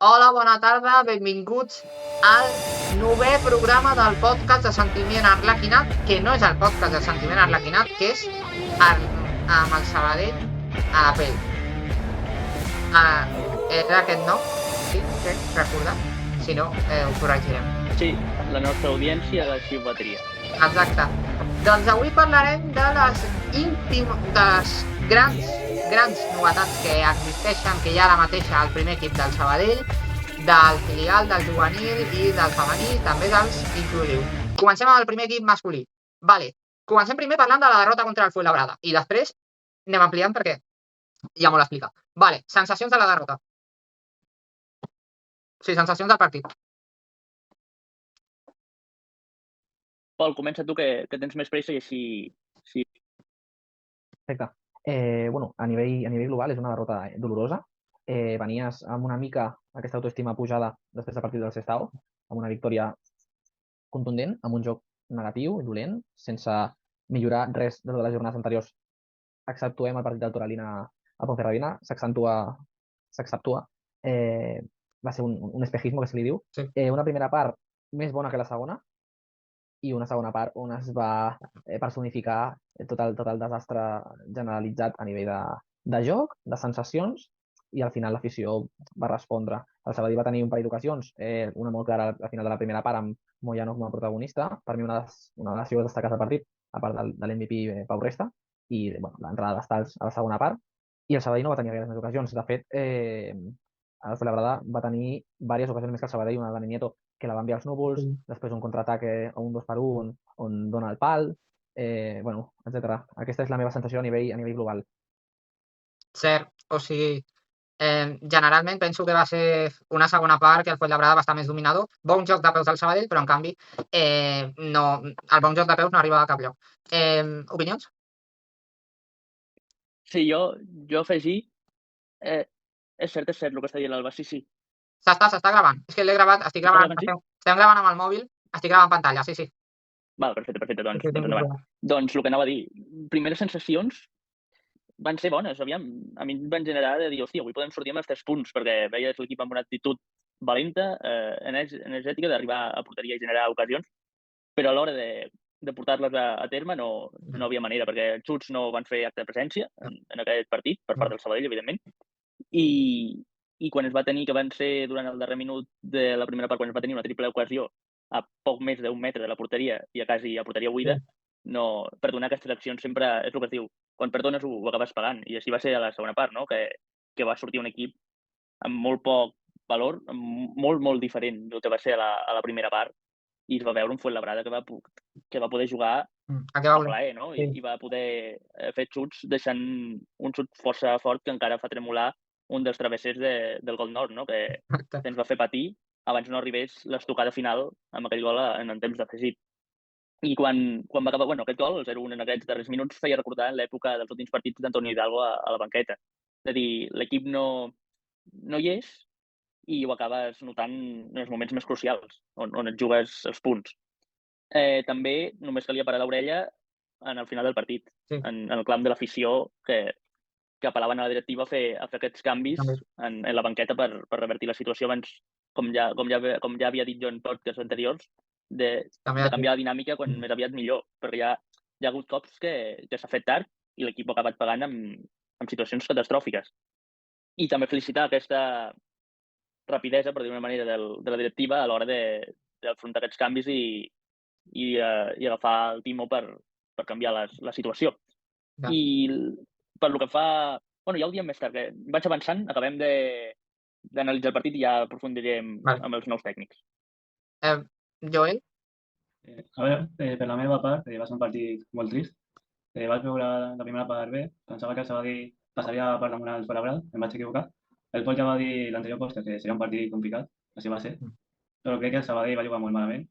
Hola, bona tarda, benvinguts al 9è programa del podcast de Sentiment Arlequinat, que no és el podcast de Sentiment Arlequinat, que és amb el Sabadell a la pell. Era aquest nom? Sí, recordat? Si no, ho corregirem. Sí, la nostra audiència així ho batria. Exacte. Doncs avui parlarem de les grans novetats que existeixen, que hi ha ara mateix al primer equip del Sabadell, del filial, del juvenil i del femení, també dels inclusius. Comencem amb el primer equip masculí. Vale. Comencem primer parlant de la derrota contra el Fuenlabrada i després anem ampliant perquè hi ha molt a explicar. Vale, sensacions de la derrota. Sí, sensacions del partit. Pol, comença tu que tens més pressa i així... Sí. Perfecte. Bueno, a nivell global és una derrota dolorosa. Venies amb una mica aquesta autoestima pujada després del partit del Sestao, amb una victòria contundent, amb un joc negatiu i dolent, sense millorar res de les jornades anteriors, exceptuem el partit del Toralina a Ponferradina, s'accentua. Va ser un espejismo, que se li diu. Sí. Una primera part més bona que la segona, i una segona part on es va personificar tot el desastre generalitzat a nivell de joc, de sensacions, i al final l'afició va respondre. El Sabadell va tenir un parell d'ocasions, una molt clara al final de la primera part amb Moyano com a protagonista, per mi una de les figures destacades del partit, a part de l'MVP Pau Resta, i l'entrada d'Estals a la segona part, i el Sabadell no va tenir gaires més ocasions. De fet, el Fuenlabrada va tenir diverses ocasions més que el Sabadell, una de Nieto que la va enviar als núvols, després un contraataque a un 2-1 on dona el pal, etc. Aquesta és la meva sensació a nivell global. Cert, o sigui, generalment penso que va ser una segona part que el Fuenlabrada va estar més dominador. Bon joc de peus del Sabadell, però en canvi el bon joc de peus no arriba a cap lloc. Opinions? Sí, jo afegir... és cert el que està dient l'Alba, sí. S'està gravant. És que l'he gravat, estic gravant, sí? estem gravant amb el mòbil, estic gravant pantalla, sí. Val, perfecte, doncs endavant. Doncs el que anava a dir, primeres sensacions van ser bones, aviam, a mi em van generar de dir, hòstia, avui podem sortir amb els 3 punts, perquè veies l'equip amb una actitud valenta, energètica, d'arribar a porteria i generar ocasions, però a l'hora de portar-les a terme no havia manera, perquè els xuts no van fer acte de presència en aquest partit, per part del Sabadell, evidentment, i quan es va tenir, que van ser durant el darrer minut de la primera part, quan es va tenir una triple ocasió a poc més d'un metre de la porteria i quasi a porteria buida, no, perdonar aquestes accions sempre és el que es diu, quan perdones ho acabes pagant, i així va ser a la segona part, no? Que va sortir un equip amb molt poc valor, molt diferent del que va ser a la primera part, i es va veure un Fuenlabrada que va poder jugar a plaer, no? Sí. I va poder fer xuts deixant un xut força fort que encara fa tremolar un dels travessers del gol nord, no? Que ens va fer patir abans no arribés l'estocada final amb aquell gol en temps d'afegit. I quan va acabar, aquest gol, el 0-1 en aquests darrers minuts, feia recordar l'època dels últims partits d'Antonio Hidalgo a la banqueta. És a dir, l'equip no hi és i ho acabes notant en els moments més crucials, on et jugues els punts. També només calia parar l'orella en el final del partit, en el clam de l'afició que apel·laven a la directiva a fer aquests canvis en la banqueta per revertir la situació abans, com ja havia dit jo en podcasts anteriors, de canviar la dinàmica quan més aviat millor, perquè hi ha hagut cops que s'ha fet tard i l'equip ha acabat pagant amb situacions catastròfiques. I també felicitar aquesta rapidesa, per dir d'una manera, de la directiva a l'hora d'afrontar aquests canvis i agafar el timó per canviar la situació. I per lo que fa... ja ho diem més tard, que vaig avançant, acabem d'analitzar el partit i ja aprofundirem amb els nous tècnics. Joel? A veure, per la meva part, va ser un partit molt trist. Vaig veure la primera part bé, pensava que el Sabadell passaria per damunt el Fuenlabrada, em vaig equivocar. El Pol ja va dir l'anterior podcast que seria un partit complicat, així va ser, però crec que el Sabadell va jugar molt malament.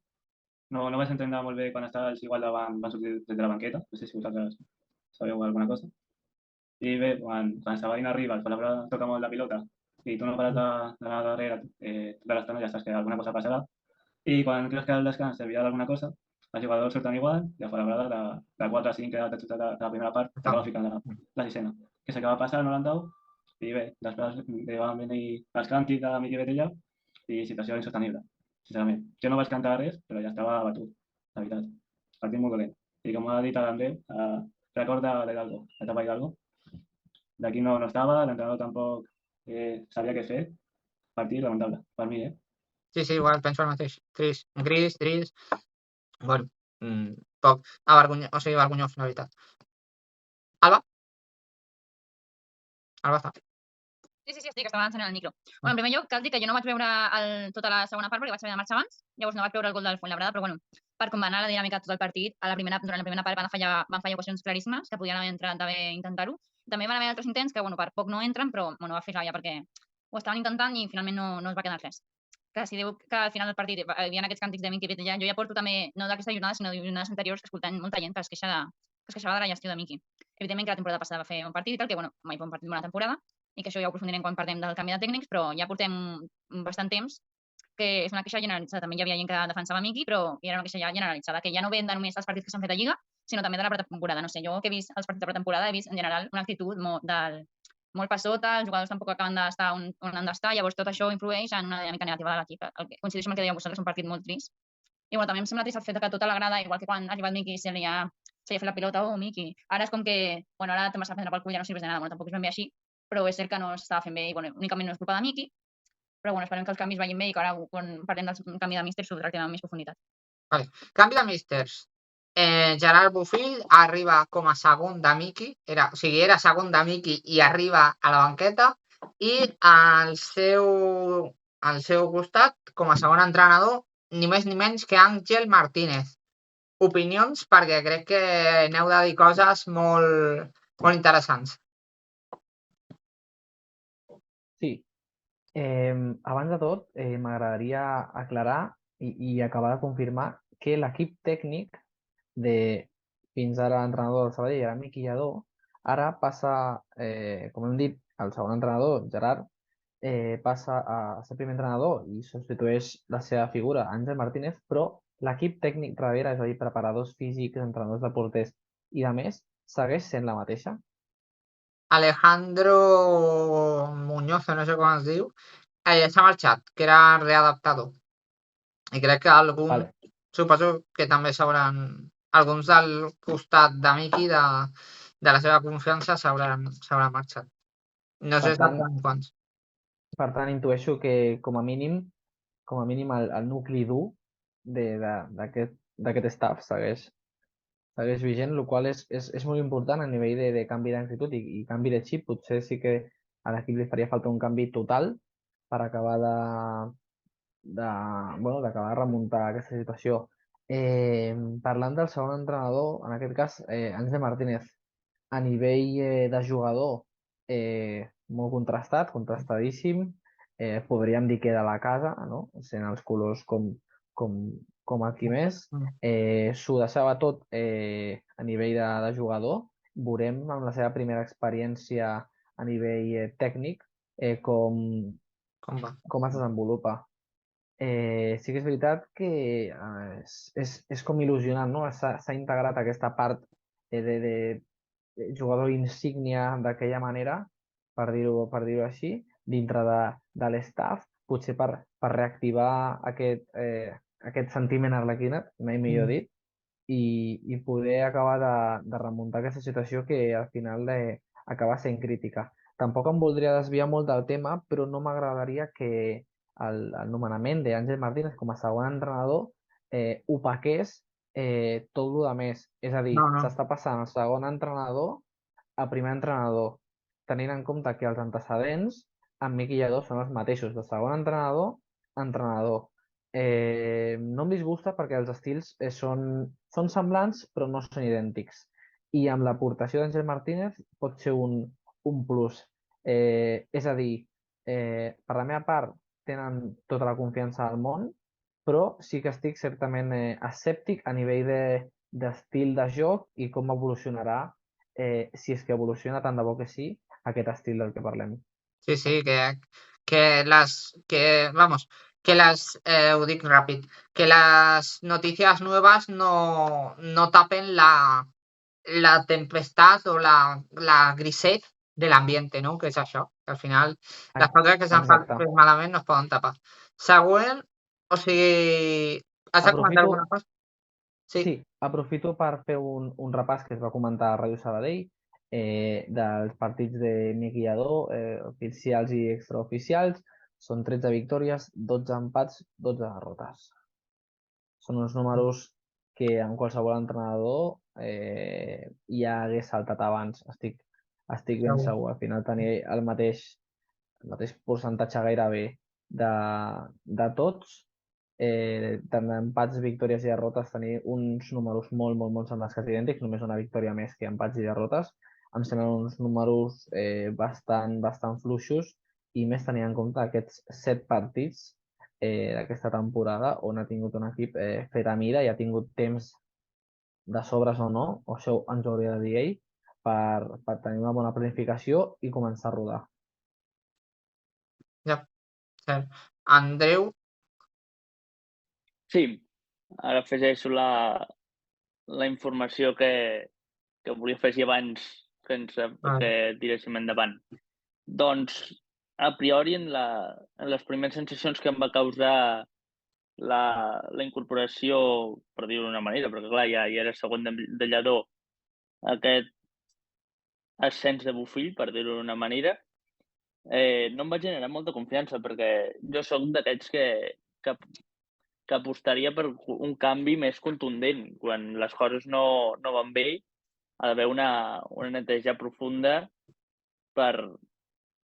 No vaig entendre molt bé quan estava el Igual davant, van sortir des de la banqueta, no sé si vosaltres sabeu alguna cosa. I bé, quan el Sabadell arriba, el Fuenlabrada toca molt la pilota i tu no pares d'anar darrere tota l'estona, ja saps que alguna cosa passarà. I quan creus que el descans servirà d'alguna cosa, els jugadors surten igual i el Fuenlabrada de 4 a 5 que ha de la primera part acaba ficant la sisena. Que s'acaba passant al 91 I bé, després van venir els càntics de Miqui Betella i situació insostenible, sincerament. Jo no vaig cantar res, però ja estava abatut, la veritat. Partit molt dolent. I com ha dit l'André, recorda l'Hidalgo, l'etapa Hidalgo. D'aquí no estava, l'entrenador tampoc sabia què fer. Partit lamentable, per mi, Sí, igual, penso el mateix. Trist, gris, trist. Bueno, poc avergonyós, o sigui, vergonyós, la veritat. Alba? Alba està. Sí, estic, estava encenent el micro. Bueno, en primer lloc, cal dir que jo no vaig veure tota la segona part perquè vaig haver de marxar abans, llavors no vaig veure el gol del Fuenlabrada, però bueno, per com va anar la dinàmica de tot el partit, durant la primera part van fallar ocasions claríssimes que podien haver entrat d'haver intentar-ho. També van haver altres intents que, bueno, per poc no entren, però bueno, va fer ràbia perquè ho estaven intentant i finalment no es va quedar res. Que si diu que al final del partit hi havia aquests càntics de Miqui Betella, jo ja porto també, no d'aquesta jornada, sinó de jornades anteriors, escoltant molta gent que es queixava de la gestió de Miqui. Evidentment que la temporada passada va fer un partit i tal, que bueno, mai fa un partit d'una temporada, i que això ja ho aprofundirem quan parlem del canvi de tècnics, però ja portem bastant temps que és una queixa generalitzada. També hi havia gent que defensava Miqui, però era una queixa ja generalitzada, que ja no ven de només els partits que s'han fet a Lliga, sinó també de la pretemporada. No sé, jo que he vist els partits de pretemporada he vist en general una actitud molt per sota, els jugadors tampoc acaben d'estar on han d'estar, llavors tot això influeix en una dinàmica negativa de l'equip. Coincideixo amb el que dèieu vosaltres, un partit molt trist. I bueno, també em sembla trist el fet que tota la grada, igual que quan ha arribat Miqui, se li ha fet la pilota, Miqui. Ara és com que, bueno, ara te m'està prendre pel cul, ja no serveix de nada, bueno, tampoc és ben bé així, però és cert que no s'estava fent bé i bueno, únicament no és culpa de Miqui, però bueno, esperem que els canvis vagin bé i que ara quan parlem del canvi de místers ho tractem amb més profunditat. Vale. Canvi de místers. Gerard Bofill arriba com a segon de Miqui, era segon de Miqui i arriba a la banqueta, i al seu costat, com a segon entrenador, ni més ni menys que Àngel Martínez. Opinions, perquè crec que n'heu de dir coses molt interessants. Sí. Abans de tot, m'agradaria aclarar i acabar de confirmar que l'equip tècnic de fins ara l'entrenador del Sabadell era Miqui Lladó, ara passa, com hem dit, el segon entrenador, Gerard, passa a ser primer entrenador i substitueix la seva figura, Àngel Martínez, però l'equip tècnic darrere, és a dir, preparadors físics, entrenadors de porters i de més, segueix sent la mateixa? Alejandro Muñoz, no sé com es diu, s'ha marxat, que era readaptador. I crec que suposo que també alguns del costat de Miqui, de la seva confiança, s'hauran marxat. No sé exactament quants. Per tant, intueixo que com a mínim el nucli dur d'aquest staff segueix vigent, el qual és molt important a nivell de canvi d'actitud i canvi de xip. Potser sí que a l'equip li faria falta un canvi total per acabar d'acabar de remuntar aquesta situació. Parlant del segon entrenador, en aquest cas, Àngel Martínez, a nivell de jugador, molt contrastadíssim, podríem dir que de la casa, no? Sent els colors com el qui més, s'ho deixava tot a nivell de jugador. Veurem amb la seva primera experiència a nivell tècnic com es desenvolupa. Sí que és veritat que és com il·lusionant, no? S'ha integrat aquesta part de jugador insígnia d'aquella manera, per dir-ho així, dintre de l'staff, potser per reactivar aquest sentiment arlequinat, mai millor dit, i poder acabar de remuntar aquesta situació que al final acaba sent crítica. Tampoc em voldria desviar molt del tema, però no m'agradaria que el nomenament d'Àngel Martínez com a segon entrenador opaqués tot el més. És a dir, s'està passant el segon entrenador a primer entrenador, tenint en compte que els antecedents amb Miqui Lladó són els mateixos, de segon entrenador a entrenador. No em disgusta perquè els estils són semblants però no són idèntics, i amb l'aportació d'Àngel Martínez pot ser un plus. És a dir, per la meva part tenen tota la confiança del món, però sí que estic certament escèptic a nivell d'estil de joc i com evolucionarà, si és que evoluciona, tant de bo que sí, aquest estil del que parlem. Sí, ho dic ràpid, que les noticias nuevas no tapen la tempestad o la grisez de l'ambiente, no? Que és això, que al final les coses que s'han Exacte. fet malament no es poden tapar. Següent, o sigui, has de comentar alguna cosa? Sí, aprofito per fer un repàs que es va comentar a Ràdio Sabadell dels partits de miquillador, oficials i extraoficials. Són 13 victòries, 12 empats, 12 derrotes. Són uns números que en qualsevol entrenador ja hagués saltat abans. Estic ben segur. Al final tenir el mateix percentatge gairebé de tots, tant d'empats, victòries i derrotes, tenir uns números molt semblants, quasi idèntics, només una victòria més que empats i derrotes. Em semblen uns números bastant fluixos i més tenint en compte aquests 7 partits d'aquesta temporada on ha tingut un equip fet a mida i ha tingut temps de sobres o no, o això ens ho hauria de dir ell, per tenir una bona planificació i començar a rodar. Ja, cert. Andreu? Sí, ara afegeixo la informació que volia afegir abans que tiréssim endavant. Doncs, a priori, en les primeres sensacions que em va causar la incorporació, per dir-ho d'una manera, perquè clar, ja era segon de Lledó, aquest ascens de Bofill, per dir-ho d'una manera, no em va generar molta confiança, perquè jo sóc d'aquests que apostaria per un canvi més contundent. Quan les coses no van bé, ha d'haver una neteja profunda per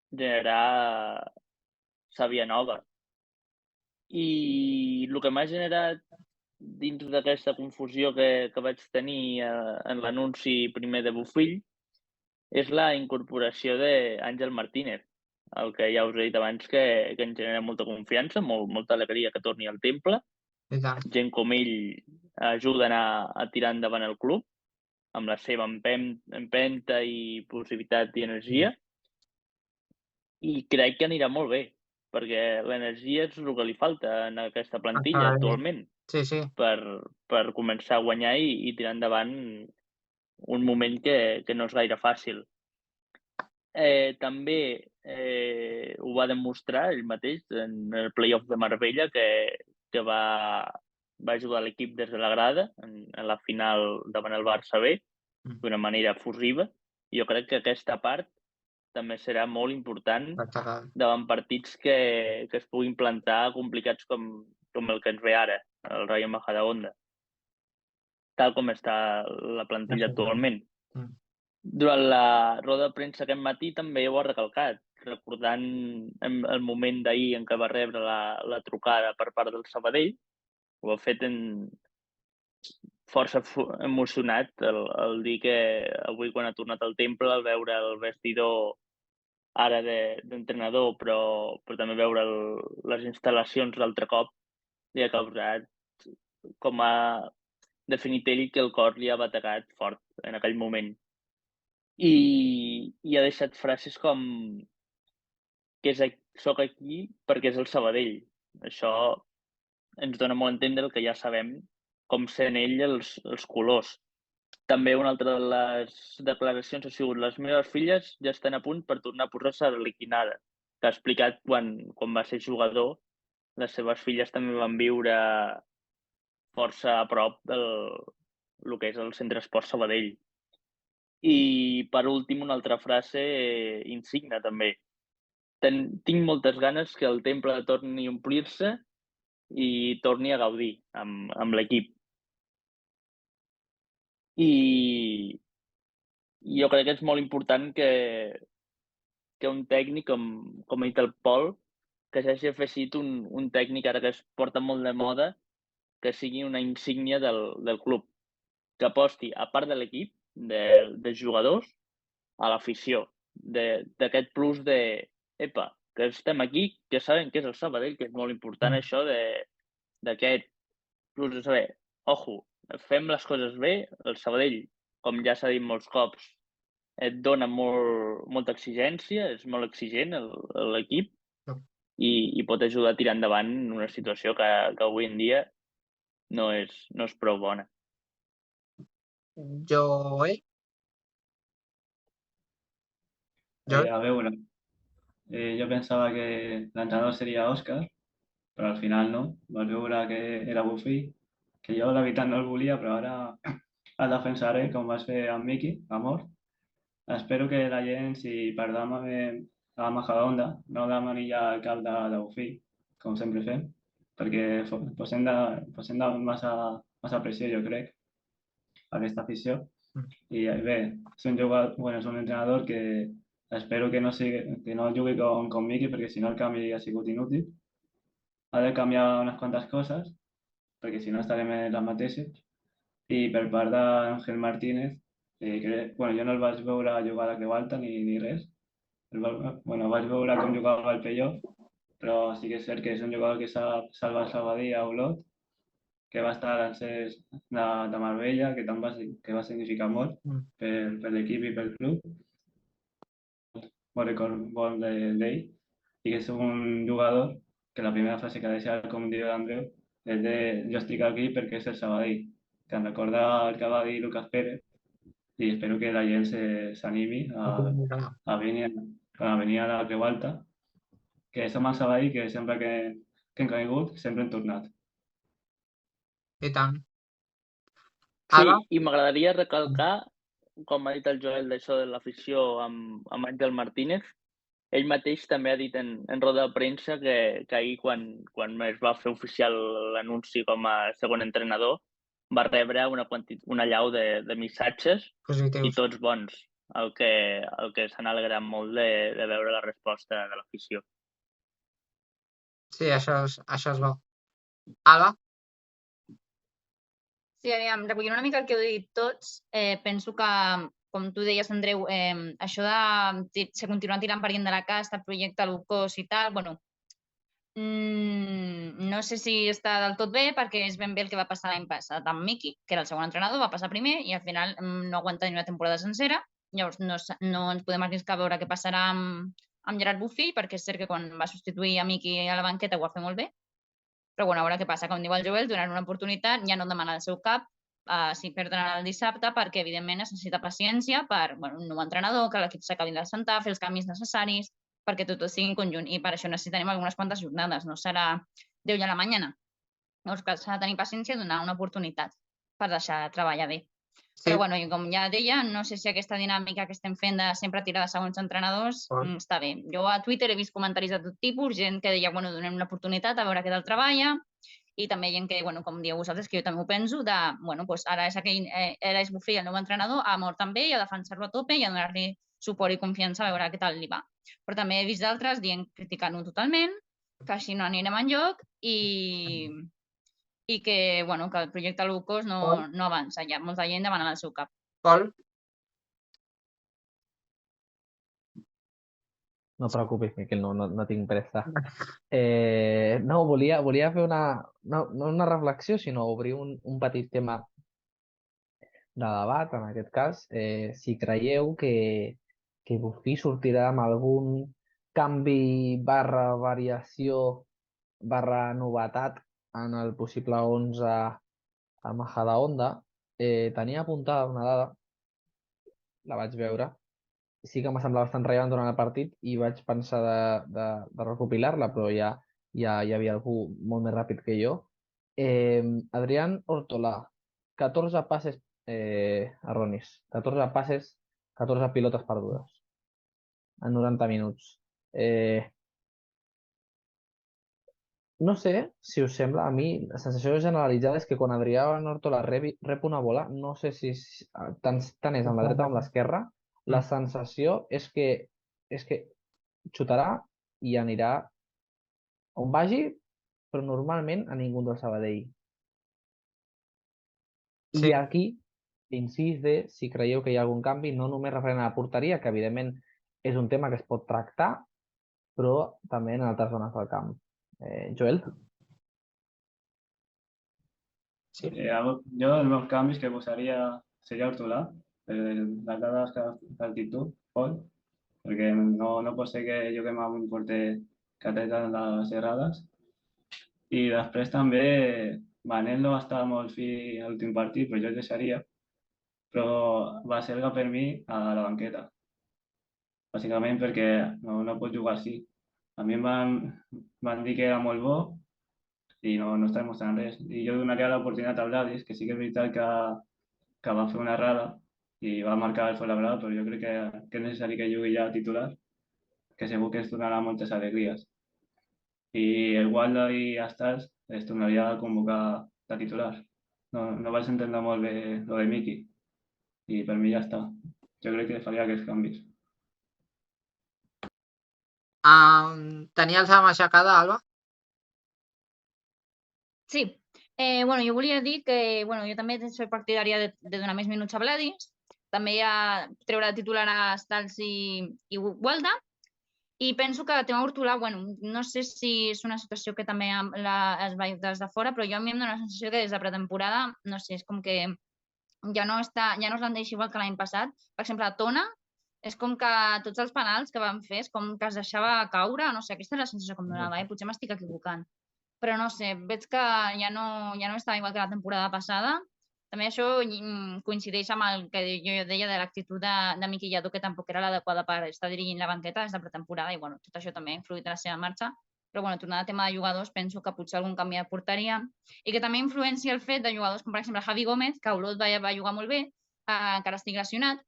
generar sàvia nova. I el que m'ha generat dins d'aquesta confusió que vaig tenir en l'anunci primer de Bofill és la incorporació d'Àngel Martínez, el que ja us he dit abans que em genera molta confiança, molta alegria que torni al temple. Gent com ell ajuden a tirar endavant el club amb la seva empenta i possibilitat i energia. I crec que anirà molt bé, perquè l'energia és el que li falta en aquesta plantilla actualment. Sí. Per començar a guanyar i tirar endavant un moment que no és gaire fàcil. També ho va demostrar ell mateix en el play-off de Marbella, que va ajudar l'equip des de la grada en la final davant el Barça B, d'una manera efusiva. Jo crec que aquesta part també serà molt important davant partits que es puguin plantar complicats com el que ens ve ara, el Rayo Majadahonda, tal com està la plantilla actualment. Durant la roda de premsa aquest matí també ho ha recalcat, recordant el moment d'ahir en què va rebre la trucada per part del Sabadell. Ho ha fet força emocionat el dir que avui, quan ha tornat al temple, al veure el vestidor ara d'entrenador, però també veure les instal·lacions l'altre cop, li ha causat, com ha definit ell, que el cor li ha bategat fort en aquell moment. I ha deixat frases com que soc aquí perquè és el Sabadell. Això ens dona molt a entendre el que ja sabem, com sent ell els colors. També una altra de les declaracions ha sigut: les meves filles ja estan a punt per tornar a posar-se arlequinada, que ha explicat quan va ser jugador, les seves filles també van viure força a prop del que és el Centre Esport Sabadell. I per últim, una altra frase insigne també: tinc moltes ganes que el temple torni a omplir-se i torni a gaudir amb l'equip. I jo crec que és molt important que un tècnic, com ha dit el Pol, que s'hagi afegit un tècnic ara que es porta molt de moda, que sigui una insígnia del club, que aposti, a part de l'equip, de jugadors, a l'afició, d'aquest plus epa, que estem aquí, que sabem que és el Sabadell, que és molt important això d'aquest plus de saber, ojo, fem les coses bé, el Sabadell, com ja s'ha dit molts cops, et dona molta exigència, és molt exigent l'equip i pot ajudar a tirar endavant una situació que avui en dia no és prou bona. Joel? A veure, jo pensava que l'entrenador seria Òscar, però al final no. Vaig veure que era Buffy, que jo la veritat no el volia, però ara el defensaré, com vaig fer amb Miki, amor. Espero que la gent, si perdem a Majadahonda, no demani ja el cap de Buffy, com sempre fem, perquè posem de massa pressió, jo crec, a aquesta afició. I bé, és un jugador, bueno, és un entrenador que espero que no jugui con Miki, perquè si no el canvi ha sigut inútil. Ha de canviar unes quantes coses, perquè si no estarem en les mateixes. I per part d'Àngel Martínez, jo no el vaig veure jugar a la Creu Alta ni res. Vaig veure com jugava al playoff, però sí que és cert que és un jugador que sap salvar el Sabadell a Olot, que va estar a l'encès de Marbella, que va significar molt per l'equip i pel club. Molt record bon d'ell, i que és un jugador que la primera frase que ha deixat, com diu l'Andreu, és de jo estic aquí perquè és el Sabadell, que em recorda el que va dir Lucas Pérez, i espero que la gent s'animi a venir a la Creu Alta, que som el Sabadell, que sempre que hem caigut, sempre hem tornat. I tant. Sí, Alba? i m'agradaria recalcar, com ha dit el Joel, d'això de l'afició amb Àngel Martínez, ell mateix també ha dit en roda de premsa que ahir, quan es va fer oficial l'anunci com a segon entrenador, va rebre una allau de missatges i Positius. tots bons, el que s'han alegrat molt de veure la resposta de l'afició. Sí, això és bo. Alba? Sí, aviam, recollint una mica el que heu dit tots, penso que, com tu deies, Andreu, això de se continuar tirant per de la casta, projecte low cost i tal, bueno, no sé si està del tot bé, perquè és ben bé el que va passar l'any passat amb Miki, que era el segon entrenador, va passar primer i al final no aguanta ni una temporada sencera. Llavors no ens podem arriscar a veure què passarà amb Gerard Buffy, perquè és cert que quan va substituir a Miki a la banqueta ho va fer molt bé. Però bueno, a veure què passa. Com diu el Joel, donant una oportunitat, ja no demana el seu cap si perden el dissabte, perquè evidentment es necessita paciència per un nou entrenador, que l'equip s'acabi d'assentar, fer els canvis necessaris, perquè tot sigui en conjunt. I per això necessitarem algunes quantes jornades, no serà 10 a la mañana. Llavors, que s'ha de tenir paciència i donar una oportunitat per deixar treballar bé. Sí. Però bueno, com ja deia, no sé si aquesta dinàmica que estem fent de sempre tirar de segons entrenadors està bé. Jo a Twitter he vist comentaris de tot tipus, gent que deia, donem una oportunitat a veure què tal treballa, i també gent que, com dieu vosaltres, que jo també ho penso, ara és Buffy el nou entrenador, a mort també, i a defensar-lo a tope i a donar-li suport i confiança a veure què tal li va. Però també he vist d'altres criticant-ho totalment, que així no anirem enlloc i que el projecte low cost no avança. Hi ha molta gent demanant el seu cap. Pol? No et preocupis, Miquel, no tinc pressa. No, volia fer no una reflexió, sinó obrir un petit tema de debat, en aquest cas. Si creieu que Buffy sortirà amb algun canvi / variació / novetat en el possible 11 a Majadahonda. Tenia apuntada una dada, la vaig veure, sí que m'ha semblat bastant rellevant durant el partit i vaig pensar de recopilar-la, però ja hi havia algú molt més ràpid que jo. Adrián Hortolà, 14 passes erronis, 14 passes, 14 pilotes perdudes en 90 minuts. No sé si us sembla, a mi la sensació generalitzada és que quan Adrián Hortolà rep una bola, no sé si tant és amb la dreta o amb l'esquerra, la sensació és que xutarà i anirà on vagi, però normalment a ningú del Sabadell. I aquí, incís de si creieu que hi ha algun canvi, no només referent a la porteria, que evidentment és un tema que es pot tractar, però també en altres zones del camp. Joel? Sí. Jo els meus canvis que posaria seria Hortolà, les dades d'actitud, Pol, perquè no pot ser que juguem amb un porter que té tant les errades. I després també Manel no va estar molt fi a l'últim partit, però jo el deixaria, però va ser per mi a la banqueta, bàsicament perquè no pot jugar així. A mi em van dir que era molt bo i no està demostrant res. I jo donaria l'oportunitat a Vladis, que sí que és veritat que va fer una errada i va marcar el Fuenlabrada, però jo crec que és necessari que jugui ja titular, que segur que es donarà moltes alegries. I el Walda i Astars es tornaria a convocar de titular. No vaig entendre molt bé lo de Miki i per mi ja està. Jo crec que faria aquests canvis. Tenies la mà aixecada, Alba? Sí. Bueno, jo volia dir que jo també soc partidària de donar més minuts a Vladis, també a treure de titular a Stals i Walda, i penso que el tema Hortolà, no sé si és una situació que també es veu des de fora, però a mi em dóna la sensació que des de pretemporada, no sé, és com que ja no es rendeix igual que l'any passat. Per exemple, a Tona, és com que tots els penals que van fer és com que es deixava caure, no sé, aquesta és la sensació que em donava, potser m'estic equivocant. Però no sé, veig que ja no estava igual que la temporada passada. També això coincideix amb el que jo deia de l'actitud de Miqui Lladó, que tampoc era l'adequada per estar dirigint la banqueta des de pretemporada, i tot això també ha influït en la seva marxa. Però tornant al tema de jugadors, penso que potser algun canvi de porteria, i que també influencia el fet de jugadors com, per exemple, Javi Gómez, que a Olot va jugar molt bé, encara estic lesionat,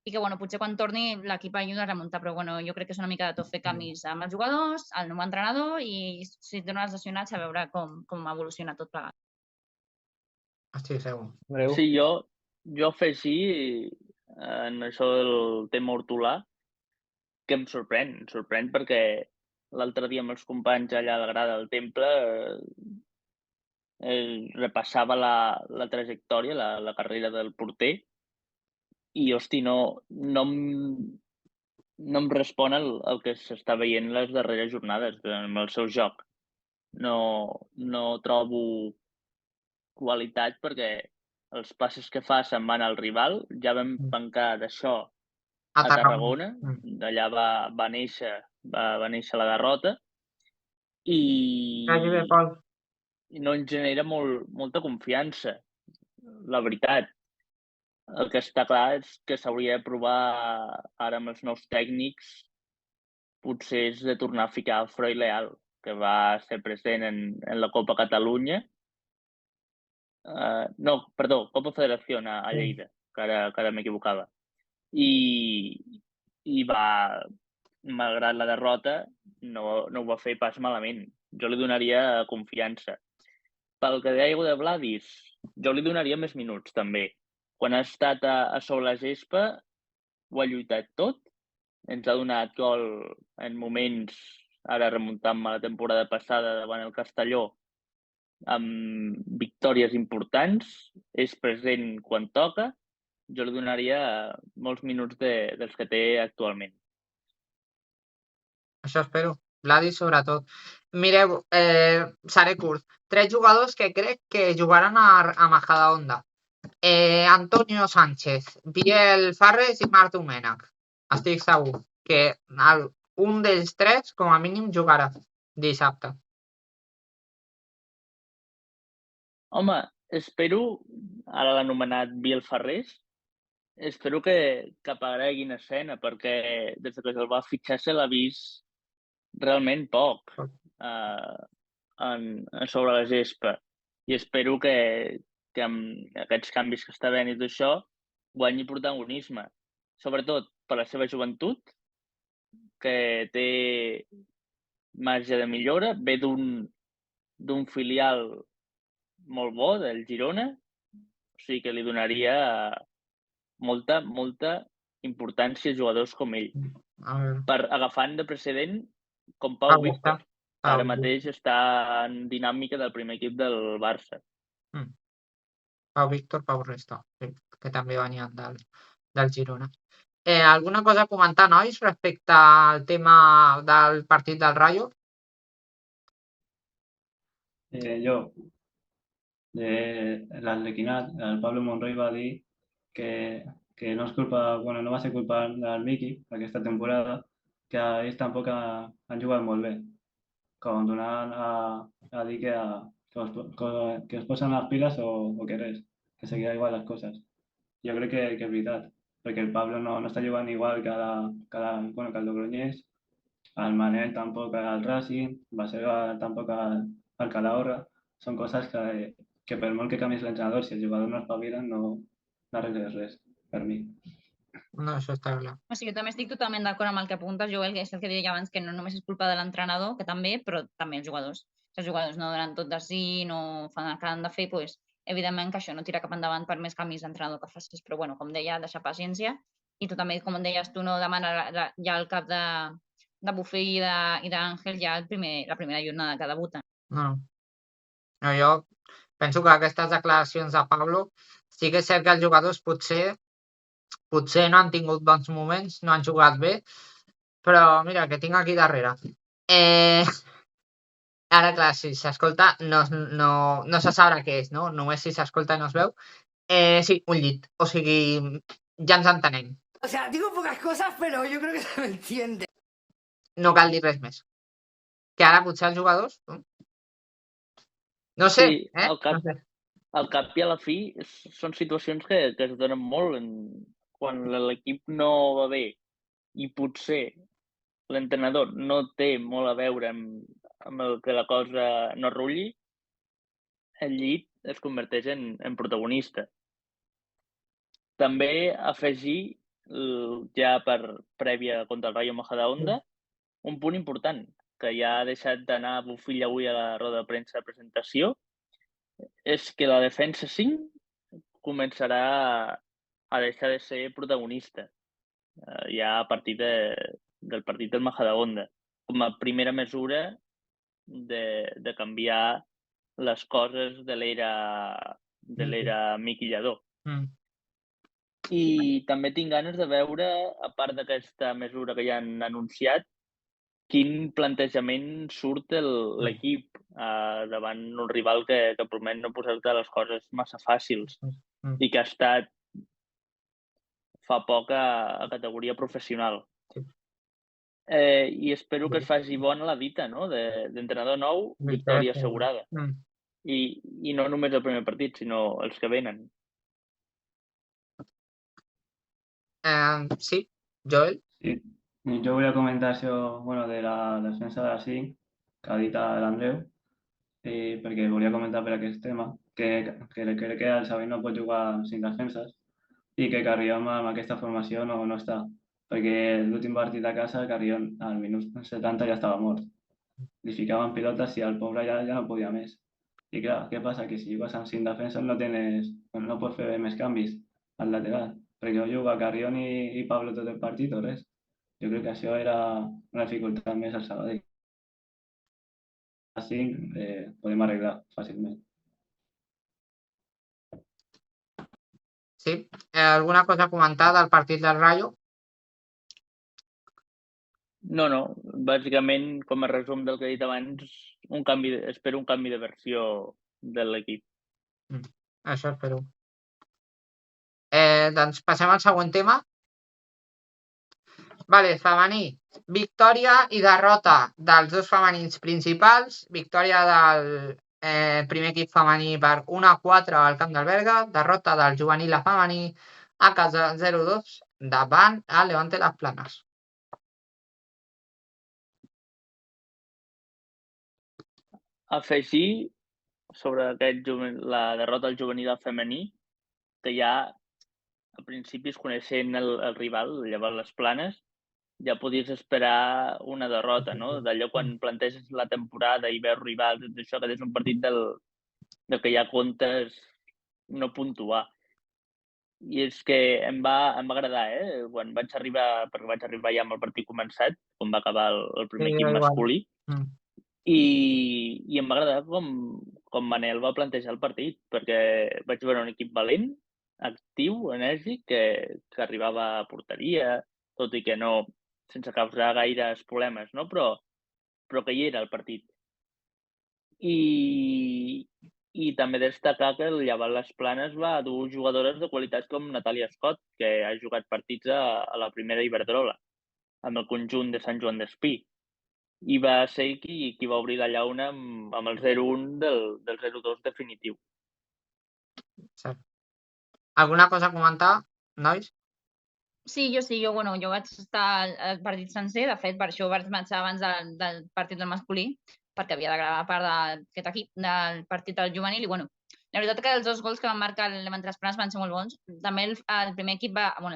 i que potser quan torni l'equip ajuda a remuntar, però jo crec que és una mica de tot fer canvis amb els jugadors, el nou entrenador, i si tornen els lesionats a veure com evoluciona tot plegat. Estic segur. Sí, jo afegir en això del tema Hortolà que em sorprèn perquè l'altre dia amb els companys allà a la grada del Temple repassava la trajectòria, la carrera del porter, i, hosti, no em respon el que s'està veient les darreres jornades amb el seu joc. No trobo qualitat perquè els passes que fa se'n van al rival. Ja vam pencar d'això a Tarragona. D'allà va néixer la derrota i no ens genera molta confiança, la veritat. El que està clar és que s'hauria de provar ara amb els nous tècnics, potser és de tornar a ficar Freud Leal, que va ser present en la Copa Catalunya. No, perdó, Copa Federació a Lleida, que ara m'equivocava. I va, malgrat la derrota, no ho va fer pas malament. Jo li donaria confiança. Pel que dèieu de Vladis, jo li donaria més minuts, també. Quan ha estat a sobre la gespa, ho ha lluitat tot. Ens ha donat gol en moments, ara remuntant-me la temporada passada davant el Castelló, amb victòries importants. És present quan toca. Jo li donaria molts minuts dels que té actualment. Això espero. Vladis, sobretot. Mireu, seré curt. 3 jugadors que crec que jugaran a Majadahonda. Antonio Sánchez, Biel Farres i Marc Domènech. Estic segur que un dels 3, com a mínim, jugarà dissabte. Home, espero, ara l'anomenat Biel Farres, espero que aparegui en escena, perquè des que se'l va fitxar se l'ha vist realment poc sobre la gespa. I espero que amb aquests canvis que està venint d'això guanyi protagonisme. Sobretot per la seva joventut, que té marge de millora, ve d'un filial molt bo, del Girona, o sigui que li donaria molta importància a jugadors com ell. Per agafant de precedent com Pau Víctor, que ara mateix està en dinàmica del primer equip del Barça. Pau Víctor, Pau Resta, que també venien del Girona. Alguna cosa a comentar, nois, respecte al tema del partit del Rayo? Jo, de l'Arlequinat, el Pablo Monroy va dir que no és culpa, no va ser culpa del Miki aquesta temporada, que ells tampoc han jugat molt bé, com donant a dir que es posen les piles o que res, que seguirà igual les coses. Jo crec que és veritat. perquè el Pablo no està jugant igual que el Logroñés, el Manel tampoc al Racing, Basega tampoc al Calahorra. Són coses que per molt que canvis l'entrenador, si el jugador no espavila, no arregles res, per mi. No, això està clar. O sigui, jo també estic totalment d'acord amb el que apuntes, Joel, que és el que deia abans, que no només és culpa de l'entrenador, que també, però també els jugadors. Si els jugadors no donen tot de si, no fan el que han de fer, doncs, evidentment que això no tira cap endavant per més canvis d'entrenador que facis. Però, bueno, com deia, deixar paciència. I tu també, com deies, tu no demanes ja el cap de Bufé i d'Àngel ja la primera jornada que debuten. No. No, jo penso que aquestes declaracions de Pablo sí que és cert que els jugadors potser no han tingut bons moments, no han jugat bé, però mira, que tinc aquí darrere. Ara, clar, si s'escolta no se sabrà què és, no? Només si s'escolta i no es veu. Sí, un llit. O sigui, ja ens entenem. O sea, digo pocas cosas, pero yo creo que se me entiende. No cal dir res més. Que ara potser els jugadors... No sé, Sí, al cap, No sé. al cap i a la fi són situacions que es donen molt quan l'equip no va bé i potser l'entrenador no té molt a veure amb el que la cosa no rulli, el llit es converteix en protagonista. També afegir, ja per prèvia contra el Rayo Majadahonda, un punt important, que ja ha deixat d'anar a Bufill avui a la roda de premsa de presentació, és que la defensa 5 començarà a deixar de ser protagonista ja a partir del partit del Majadahonda, com a primera mesura de canviar les coses de l'era Miqui Lladó. I també tinc ganes de veure, a part d'aquesta mesura que ja han anunciat, quin plantejament surt l'equip davant un rival que promet no posar-te les coses massa fàcils i que ha estat fa poc a categoria professional. I espero que es faci bona la dita, no? D'entrenador nou, victòria assegurada. I no només el primer partit, sinó els que venen. Sí, Joel? Sí, jo volia comentar això de la defensa de la 5, que ha dit l'Andreu, perquè volia comentar per aquest tema, que crec que el Xavi no pot jugar sin defenses i que Carrión amb aquesta formació no està, perquè l'últim partit a casa Carrión al minut 70 ja estava mort. Li ficaven pilotes i el pobre ja no podia més. I clar, què passa? Que si jugues amb 5 defenses no pots fer més canvis al lateral, perquè o juga Carrión i Pablo tot el partit o res. Jo crec que això era una dificultat més al Sabadell. A 5 podem arreglar fàcilment. Sí. Alguna cosa a comentar del partit del Rayo? No. Bàsicament, com a resum del que he dit abans, espero un canvi de versió de l'equip. Això espero. Doncs passem al següent tema. Vale, femení. Victòria i derrota dels dos femenins principals. Victòria del primer equip femení per 1-4 al camp del Berga. Derrota del juvenil femení a casa 0-2 davant a Levante Las Planes. Afegir sobre la derrota del juvenil femení, que ja a principis coneixent el rival, llavors les Planes, ja podies esperar una derrota, no? D'allò quan planteges la temporada i veus rivals, això que és un partit del que ja comptes no puntuar. I és que em va agradar, quan vaig arribar ja amb el partit començat, quan va acabar el primer equip masculí, i em va agradar com Manel va plantejar el partit, perquè vaig veure un equip valent, actiu, enèrgic, que arribava a porteria, tot i que no sense causar gaires problemes, no? Però que hi era el partit. I també destacar que el Llevant Les Planes va dur jugadores de qualitat com Natàlia Scott, que ha jugat partits a la primera Iberdrola, amb el conjunt de Sant Joan d'Espí. I va ser qui va obrir la llauna amb el 0-1 del 0-2 definitiu. Cert. Alguna cosa a comentar, nois? Sí, jo vaig estar al partit sencer, de fet, per això vaig marxar abans del partit del masculí, perquè havia de gravar part d'aquest equip, del partit del juvenil, i la veritat que els 2 gols que van marcar l'Elemant Esperança van ser molt bons. També el primer equip el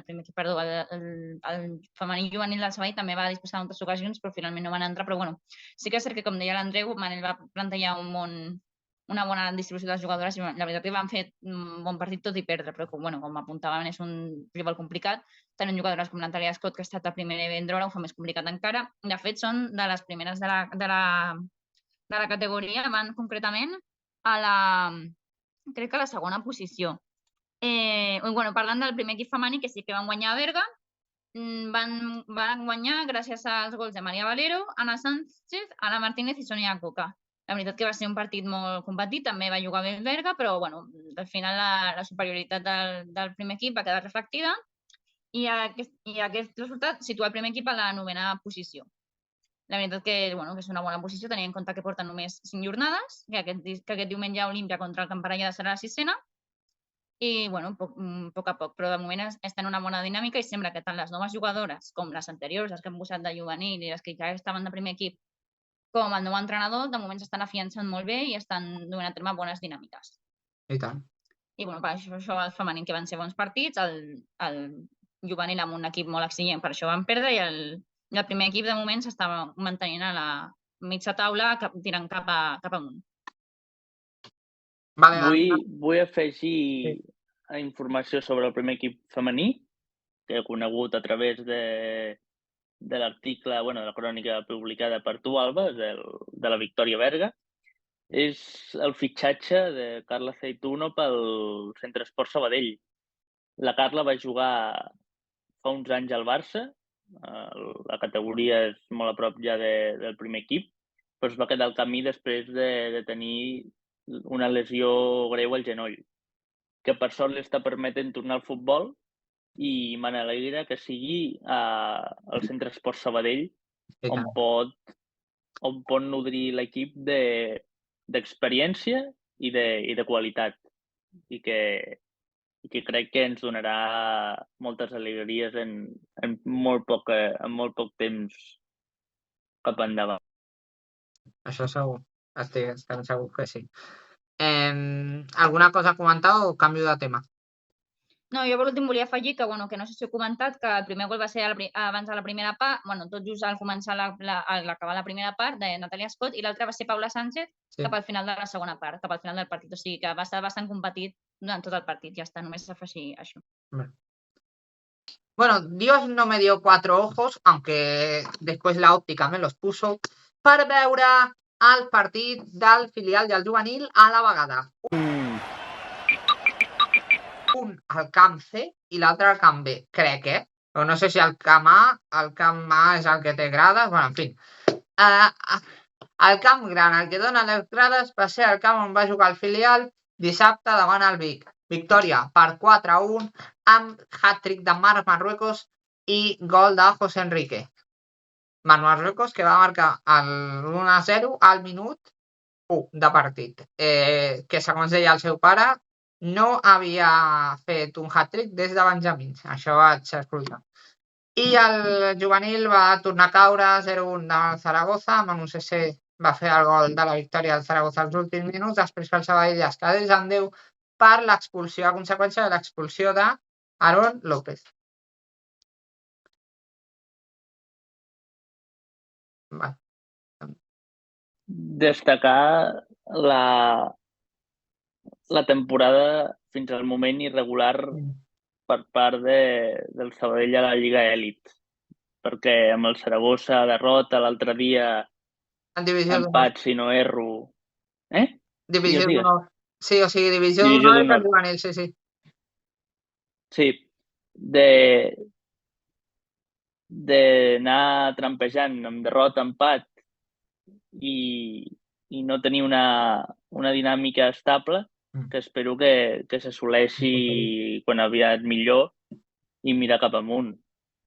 femení juvenil del Sabadell també va disposar en moltes ocasions, però finalment no van entrar, però sí que és cert que, com deia l'Andreu, Manel va plantejar una bona distribució de les jugadores i la veritat que van fer un bon partit tot i perdre, però com apuntaven és un rival complicat. Tenen jugadores com Natalia Scott, que ha estat a primera i Vendrora, ho fa més complicat encara. De fet, són de les primeres de la categoria, van concretament crec que a la segona posició. Parlant del primer equip femení, que sí que van guanyar a Berga, van guanyar gràcies als gols de Maria Valero, Ana Sánchez, Ana Martínez i Sonia Coca. La veritat que va ser un partit molt competit, també va jugar bé Berga, però al final la superioritat del primer equip va quedar reflectida i aquest resultat situa el primer equip a la 9ª posició. La veritat que és una bona posició, tenint en compte que porten només 5 jornades, que aquest diumenge a Olímpia contra el Camparella serà la 6ª, i a poc, però de moment està en una bona dinàmica i sembla que tant les noves jugadores com les anteriors, les que han posat de juvenil i les que ja estaven de primer equip, com el nou entrenador, de moment s'estan afiançant molt bé i estan duent a terme bones dinàmiques. I tant. I per això el femení que van ser bons partits, el juvenil amb un equip molt exigent, per això van perdre, i el primer equip de moment s'està mantenint a la mitja taula tirant cap amunt. Vull afegir informació sobre el primer equip femení, que he conegut a través de l'article, de la crònica publicada per tu, Alba, de la Victòria Berga. És el fitxatge de Carla Ceituno pel Centre Esport Sabadell. La Carla va jugar fa uns anys al Barça, la categoria és molt a prop ja del primer equip, però es va quedar al camí després de tenir una lesió greu al genoll, que per sort li està permetent tornar al futbol, i me n'alegra que sigui al Centre Esport Sabadell, on pot nodrir l'equip d'experiència i de qualitat, i que crec que ens donarà moltes alegries en molt poc temps cap endavant. Això segur, estic segur que sí. Alguna cosa a comentar o canvio de tema? No, jo per últim volia afegir que no sé si heu comentat que el primer gol va ser abans de la primera part, tot just al començar l'acabar la primera part de Natalia Scott, i l'altre va ser Paula Sánchez cap al final de la segona part, cap al final del partit. O sigui que va estar bastant competit durant tot el partit, ja està, només afegir això. Bueno, Dios no me dio 4 ojos, aunque después la óptica me los puso, per veure el partit del filial i el juvenil a la vegada. Un al camp C i l'altre al camp B, crec, Però no sé si el camp A és el que té grades, en fi. El camp gran, el que dona les grades, va ser el camp on va jugar el filial dissabte davant el Vic. Victòria per 4-1 amb hat-trick de Marc Marruecos i gol de José Enrique. Marc Marruecos, que va marcar el 1-0 al minut 1 de partit, que segons deia el seu pare no havia fet un hat-trick des de Benjamins. Això vaig escoltar. I el juvenil va tornar a caure 0-1 del Zaragoza, amb un CC va fer el gol de la victòria del Zaragoza als últims minuts, després que el Sabadell es quedés en 10 per l'expulsió, a conseqüència de l'expulsió d'Aaron López. Destacar la temporada fins al moment irregular per part del Sabadell a la Lliga Elit, perquè amb el Saragossa derrota l'altre dia, empat, si no erro. Divisió d'honor. Sí, o sigui, divisió d'honor és el juvenil, sí. Sí, d'anar trampejant amb derrota, empat i no tenir una dinàmica estable, que espero que s'assoleixi quan aviat millor i mirar cap amunt.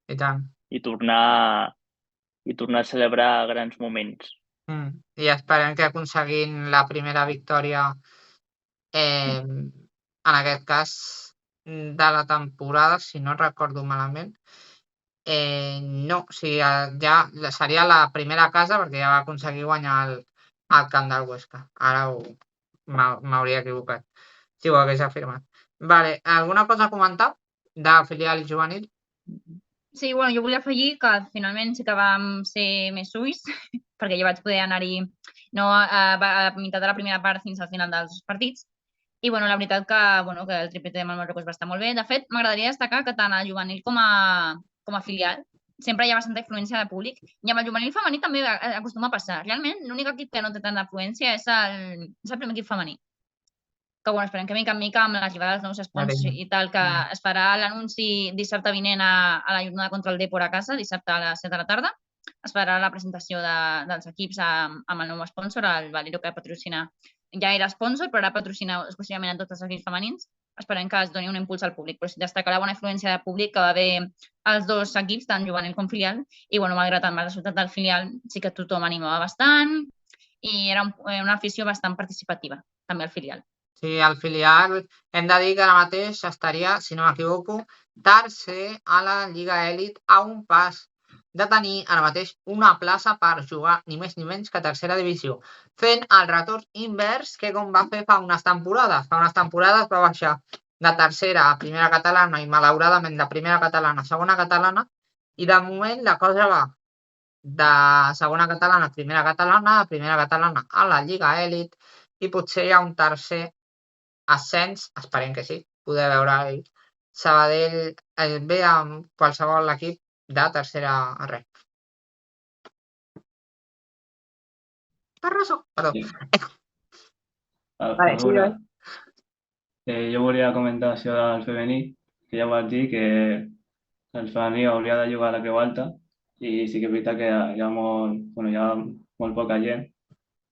I tant. I tornar a celebrar grans moments. I esperem que aconseguin la primera victòria, en aquest cas, de la temporada, si no recordo malament. No, o sigui, ja seria la primera casa perquè ja va aconseguir guanyar el camp del Huesca. Ara m'hauria equivocat, si ho hagués afirmat. Vale, alguna cosa a comentar de filial i juvenil? Sí, bueno, jo volia afegir que finalment sí que vam ser més ulls, perquè jo vaig poder anar-hi a meitat de la primera part fins al final dels partits. I bueno, la veritat que el triplet amb el Marruecos va estar molt bé. De fet, m'agradaria destacar que tant el juvenil com a filial sempre hi ha bastanta influència de públic. I amb el juvenil femení també acostuma a passar. Realment, l'únic equip que no té tanta afluència és el primer equip femení. Que bueno, esperem que mica en mica amb l'arribada dels nous sponsors i tal, que es farà l'anunci dissabte vinent a la jornada contra el Depor a casa, dissabte a les 7 de la tarda. Es farà la presentació dels equips amb el nou sponsor, el Valero, que patrocina, ja era sponsor, però ara patrocina exclusivament a tots els equips femenins. Esperem que es doni un impuls al públic, però destacar la bona influència de públic que va haver als dos equips, tant juvenil com filial, i bueno, malgrat el mal resultat del filial, sí que tothom animava bastant i era una afició bastant participativa, també al filial. Sí, el filial hem de dir que ara mateix estaria, si no m'equivoco, tercer a la Lliga Elit a un pas de tenir ara mateix una plaça per jugar ni més ni menys que tercera divisió, fent el retorn invers que com va fer fa unes temporades. Fa unes temporades va baixar de tercera a primera catalana i malauradament de primera catalana a segona catalana i de moment la cosa va de segona catalana a primera catalana, de primera catalana a la Lliga Elit i potser hi ha un tercer ascens, esperem que sí, poder veure Sabadell ve amb qualsevol equip de tercera arrel. Terrassa, perdó. Jo volia comentar això del femení, que ja vaig dir que el femení hauria de jugar a la Creu Alta i sí que és veritat que hi ha molt poca gent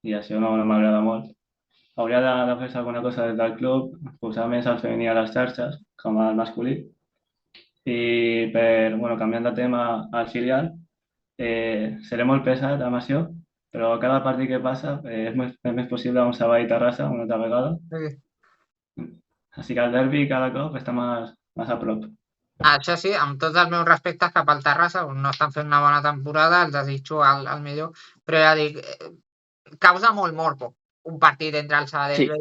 i això no m'agrada molt. Hauria de fer alguna cosa des del club, posar més el femení a les xarxes, com el masculí. I canviant de tema al filial, seré molt pesat amb això, però cada partit que passa és més possible un Sabadell i Terrassa una altra vegada. Així que el derbi cada cop està més a prop. Això sí, amb tots els meus respectes cap al Terrassa, no estan fent una bona temporada, els desitjo el millor, però ja dic, causa molt morbo un partit entre el Sabadell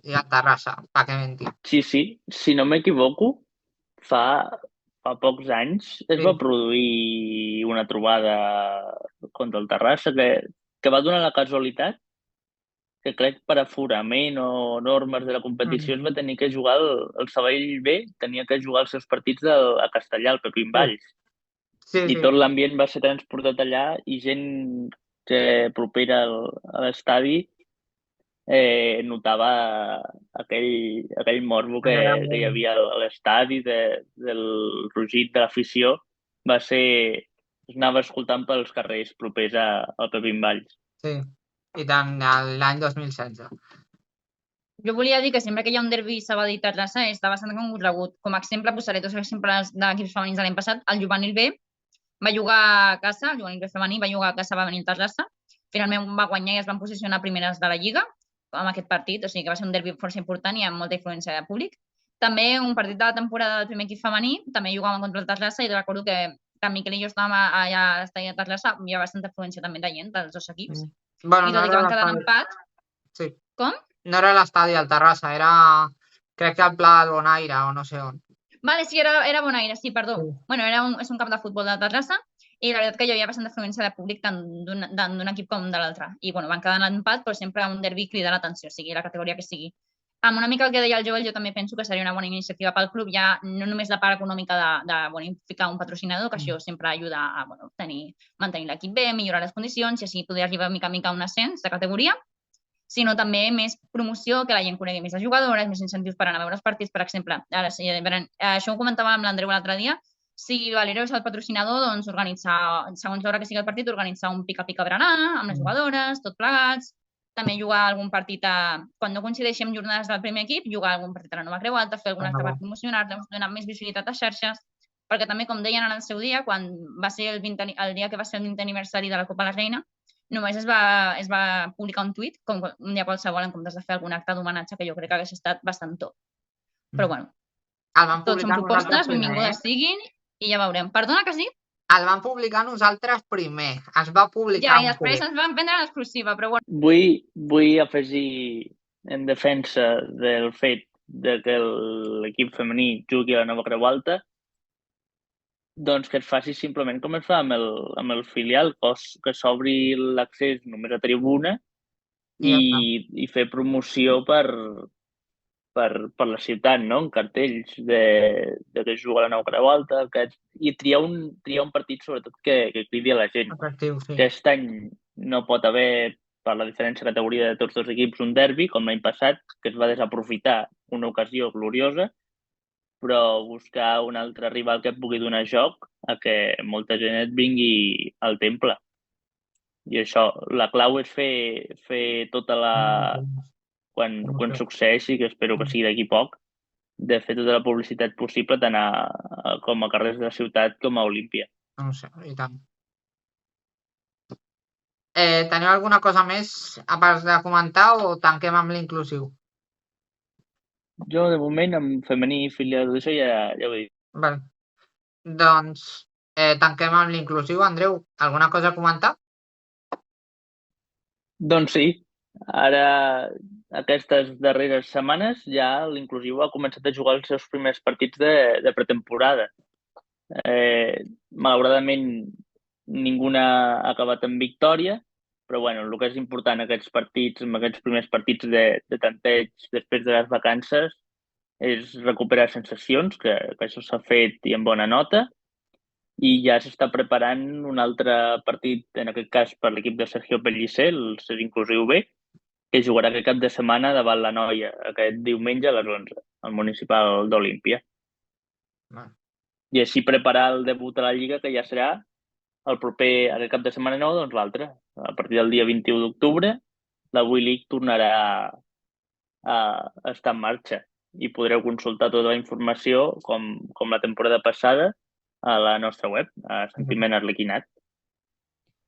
i el Terrassa, per què mentir. Sí, si no m'equivoco, fa pocs anys es va produir una trobada contra el Terrassa que va donar la casualitat que crec per aforament o normes de la competició es va tenir que jugar el Sabadell B, tenia que jugar els seus partits a Castellà, al Pepín Valls. I tot l'ambient va ser transportat allà i gent propera a l'estadi notava aquell morbo que hi havia a l'estadi, del rugit de l'afició. Es anava escoltant pels carrers propers al Pepín Valls. Sí, i tant, l'any 2016. Jo volia dir que sempre que hi ha un derbi Sabadell-Terrassa està bastant concorregut. Com a exemple, posaré dos exemples d'equips femenins de l'any passat. El juvenil B va jugar a casa, el juvenil B femení va jugar a casa, va venir el Terrassa. Finalment va guanyar i es van posicionar primeres de la Lliga amb aquest partit, o sigui que va ser un derbi força important i amb molta influència de públic. També un partit de la temporada del primer equip femení, també jugàvem contra el Terrassa i recordo que Miquel i jo estàvem allà a l'estadi de Terrassa, hi ha bastanta influència també de gent dels dos equips. I tot i que van quedar en empat... Com? No era l'estadi del Terrassa, era crec que el Pla del Bonaire o no sé on. Vale, sí, era Bonaire, sí, perdó. Bueno, és un camp de futbol de Terrassa i la veritat que hi havia bastanta influència de públic tant d'un equip com de l'altre. I bueno, van quedar en l'empat, però sempre un derbi crida l'atenció, sigui la categoria que sigui. Amb una mica el que deia el Joel, jo també penso que seria una bona iniciativa pel club, ja no només la part econòmica de ficar un patrocinador, que això sempre ajuda a mantenir l'equip bé, millorar les condicions i així poder arribar mica a mica a un ascens de categoria, sinó també més promoció, que la gent conegui més les jugadores, més incentius per anar a veure els partits, per exemple. Ara, això ho comentava amb l'Andreu l'altre dia, si Valero és el patrocinador, doncs organitzar, segons l'hora que sigui el partit, organitzar un pica-pica berenar amb les jugadores, tot plegats, també jugar algun partit, quan no coincideixi amb jornades del primer equip, jugar algun partit a la Nova Creu Alta, fer algun acte per promocionar-los, donar més visibilitat a xarxes, perquè també, com deien en el seu dia, quan va ser el dia que va ser el 20è aniversari de la Copa la Reina, només es va publicar un tuit, com un dia qualsevol, en comptes de fer algun acte d'homenatge, que jo crec que hagués estat bastant top. Però bueno, El van Tots són publicar nosaltres propostes, primer. benvingudes siguin, i ja veurem. Perdona que sí? El van publicar nosaltres primer. Es va publicar Ja, i un després tuit. ens van vendre l'exclusiva, però bueno. Vull afegir en defensa del fet de que l'equip femení jugui a la nova Creu Alta, doncs que es faci simplement com es fa amb el filial, que s'obri l'accés només a tribuna i fer promoció per la ciutat, no? En cartells de que es juga a la nova Creu Alta, i triar un partit sobretot que cridi a la gent. Atractiu, sí. Aquest any no pot haver, per la diferència de categoria de tots dos equips, un derbi, com l'any passat, que es va desaprofitar una ocasió gloriosa, però buscar un altre rival que et pugui donar joc a que molta gent et vingui al temple. I això, la clau és fer tota la... Quan succeeixi, que espero que sigui d'aquí poc, de fer tota la publicitat possible tant com a carrers de la ciutat com a Olímpia. No sé, i tant. Teniu alguna cosa més a part de comentar o tanquem amb l'inclusiu? Jo, de moment, amb femení i filial d'això ja ho he dit. Val. Doncs tanquem amb l'inclusiu. Andreu, alguna cosa a comentar? Doncs sí. Ara, aquestes darreres setmanes, ja l'inclusiu ha començat a jugar els seus primers partits de pretemporada. Malauradament, ningú ha acabat en victòria, però bueno, el que és important aquests primers partits de tanteig després de les vacances, és recuperar sensacions, que això s'ha fet i en bona nota, i ja s'està preparant un altre partit, en aquest cas per l'equip de Sergio Pellicer, el CES Inclusiu B, que jugarà aquest cap de setmana davant la Noia, aquest diumenge a les 11, al municipal d'Olímpia. I així preparar el debut a la Lliga, que ja serà aquest cap de setmana no, doncs l'altre. A partir del dia 21 d'octubre, la WeLeague tornarà a estar en marxa i podreu consultar tota la informació, com la temporada passada, a la nostra web, a Sentiment Arlequinat.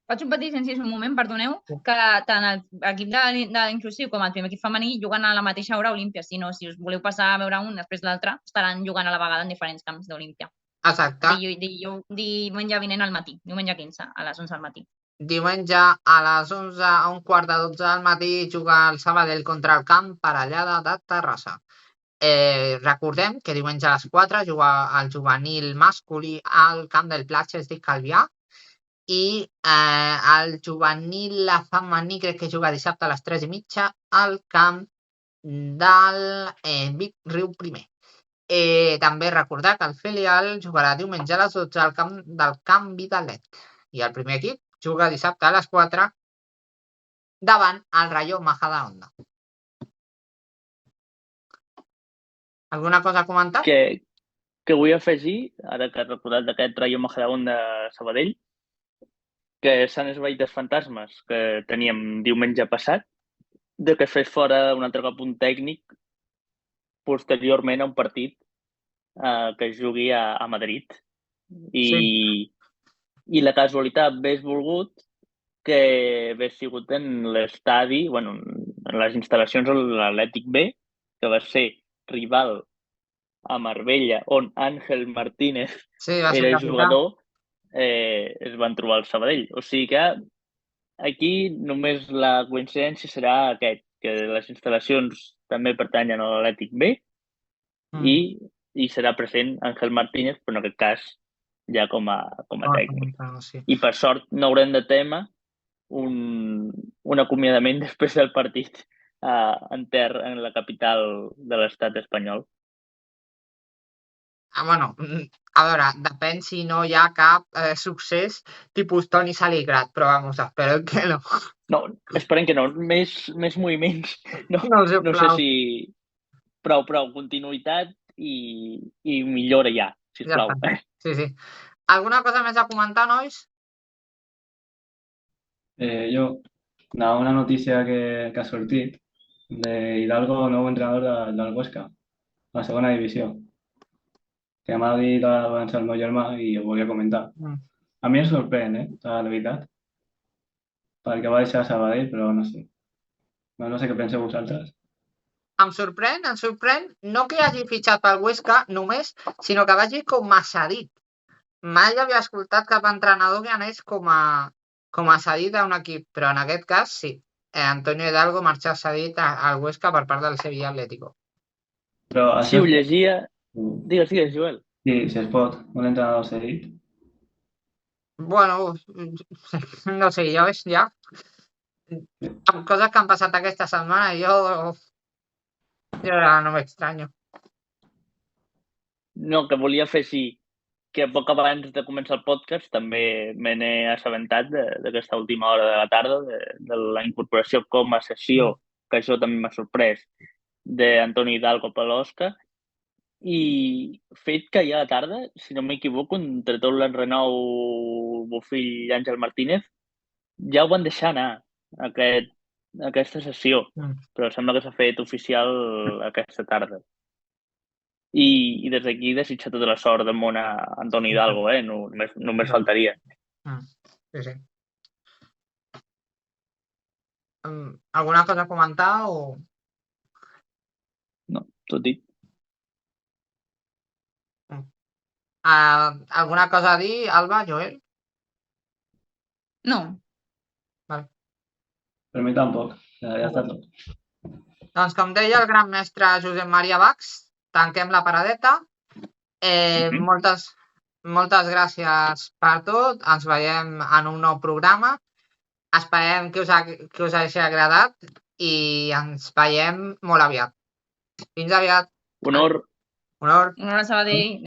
Faig un petit incís un moment, perdoneu, que tant l'equip de l'inclusiu com el primer equip femení juguen a la mateixa hora a Olímpia. Si no, si us voleu passar a veure un després de l'altre, estaran jugant a la vegada en diferents camps d'Olímpia. Exacte. Diumenge vinent al matí, diumenge 15, a les 11 del matí. Diumenge a les 11, a un quart de 12 del matí, juga el Sabadell contra el Camp Parellada de Terrassa. Recordem que diumenge a les 4 juga el juvenil masculí al Camp del Platges de Calvià i el juvenil femení crec que juga dissabte a les 3:30 al camp del Vic Riu Primer. També recordar que el filial jugarà diumenge a les 12 al camp del Camp Vidalet i el primer equip juga dissabte a les 4 davant el Rayo Majadahonda. Alguna cosa a comentar? Que vull afegir, ara que he recordat d'aquest Rayo Majadahonda Sabadell, que s'han esvaït els fantasmes que teníem diumenge passat, de que es fes fora un altre cop un tècnic posteriorment a un partit que es jugui a Madrid. I la casualitat hagués volgut que hagués sigut en l'estadi, en les instal·lacions de l'Atlètic B, que va ser rival a Marbella, on Ángel Martínez era jugador, es van trobar al Sabadell. O sigui que aquí només la coincidència serà aquest, que les instal·lacions també pertanyen a l'Atlètic B i serà present Ángel Martínez, però en aquest cas ja com a tècnic. I per sort no haurem de témer un acomiadament després del partit en la capital de l'estat espanyol. Bueno, a veure, depèn si no hi ha cap succés tipus Toni Saligrat, però vamos, espero que no. No, esperem que no. Més moviments. No sé si... Prou, continuïtat i millora ja, sisplau. Sí. Alguna cosa més a comentar, nois? Una notícia que ha sortit d'Hidalgo, nou entrenador del Huesca, a la segona divisió, que m'ha dit abans el meu germà i ho volia comentar. A mi em sorprèn, la veritat, perquè va deixar Sabadell, però no sé. No sé què penseu vosaltres. em sorprèn no que hagi fitxat pel Huesca només, sinó que vagi com a cedit. Mai havia escoltat cap entrenador que anés com a cedit a un equip, però en aquest cas sí. Antonio Hidalgo marxa cedit al Huesca per part del Sevilla Atlético. Però Sí, això ho llegia... Mm. Digues, Joel. Sí, si es pot, un entrenador cedit. Bueno, no sé, ja ves, ja. Amb coses que han passat aquesta setmana, jo ja no m'extranyo. No, que volia fer sí, que poc abans de començar el podcast també me n'he assabentat d'aquesta última hora de la tarda, de la incorporació com a sessió, que això també m'ha sorprès, d'Antoni Hidalgo per l'Osca, i fet que ahir a la tarda, si no m'equivoco, entre tot l'Enrenou, Bofill i Àngel Martínez, ja ho van deixar anar, aquesta sessió, però sembla que s'ha fet oficial aquesta tarda. I des d'aquí desitjar tota la sort del món a Antoni Hidalgo, només faltaria. Sí. Alguna cosa a comentar o...? No, tot dit. Alguna cosa a dir, Alba, Joel? No. Per mi tampoc, ja està tot. Doncs com deia el gran mestre Josep Maria Bachs, tanquem la paradeta. Moltes gràcies per tot. Ens veiem en un nou programa. Esperem que us hagi agradat i ens veiem molt aviat. Fins aviat. Honor. Honor a Sabadell.